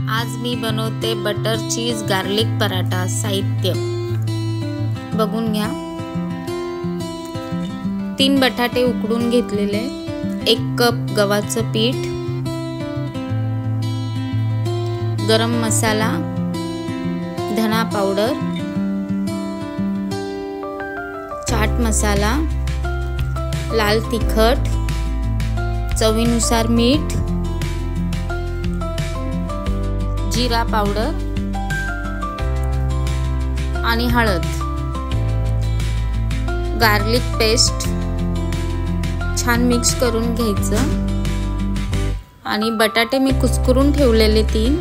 आज मी बनवते butter cheese garlic paratha. साहित्य बघून घ्या। 3 बटाटे उकडून घेतलेले, 1 कप गव्हाचं पीठ, गरम मसाला, धना पावडर, चाट मसाला, लाल तिखट, चवीनुसार मीठ, जीरा पावडर आणि हळद, गार्लिक पेस्ट छान मिक्स करून घ्यायचं। आणि बटाटे मी कुस्करून ठेवलेले 3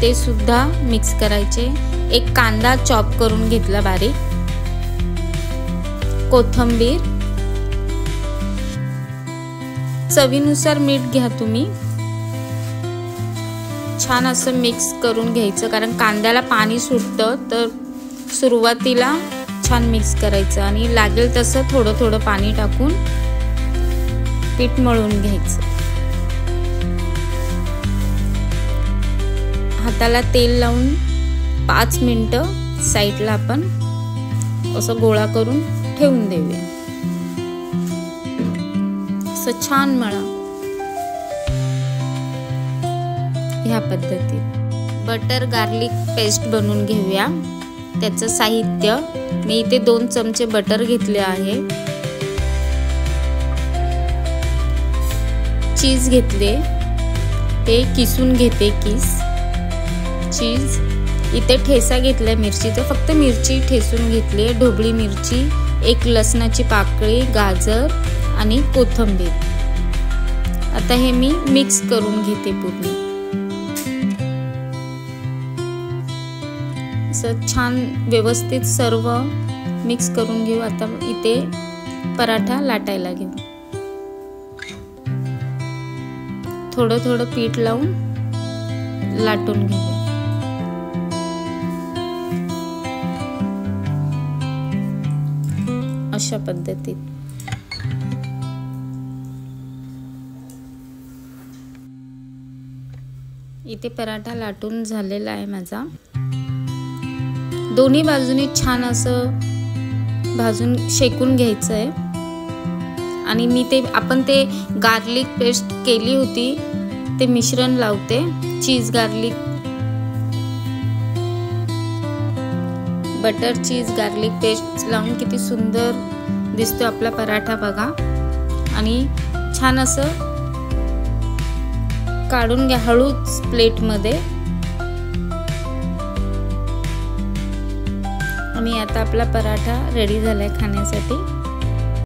ते सुद्धा मिक्स करायचे। 1 कांदा चॉप करून घेतला बारीक, कोथिंबीर, चवीनुसार मीठ घ्या तुम्ही। छान असं मिक्स करून घ्यायचं, कारण कांद्याला पाणी सुटतं, तर सुरुवातीला छान मिक्स करायचं आणि लागेल तसं थोडं थोडं पाणी टाकून पीठ मळून घ्यायचं। हाताला तेल लावून 5 मिनिटं साईडला आपण असं गोळा करून ठेवून देऊया। असं छान मळा ह्या पद्धतीत। बटर गार्लिक पेस्ट बनवून घेऊया। त्याचं साहित्य मी इथे 2 चमचे बटर घेतले आहे, चीज घेतले, ते किसून घेते चीज। इथे ठेचा घेतलाय मिरचीचा, फक्त मिरची ठेचून घेतली, ढोबळी मिरची, 1 लसणाची पाकळी, गाजर आणि कोथिंबीर। आता हे मी मिक्स करून घेते पूर्ण। असं छान व्यवस्थित सर्व मिक्स करून घेऊ। आता इथे पराठा लाटायला घेऊ। थोडं थोडं पीठ लावून लाटून घेऊ। अशा पद्धतीत इथे पराठा लाटून झालेला आहे माझा। दोन्ही बाजूनी छान असं भाजून शेकून घ्यायचं आहे। आणि मी आपण ते गार्लिक पेस्ट केली होती ते मिश्रण लावते। Cheese garlic butter cheese garlic paste लावून किती सुंदर दिसतो आपला पराठा बघा। आणि छान असं काढून घ्या हळूच प्लेटमध्ये। आणि आता आपला पराठा रेडी झालाय खाण्यासाठी।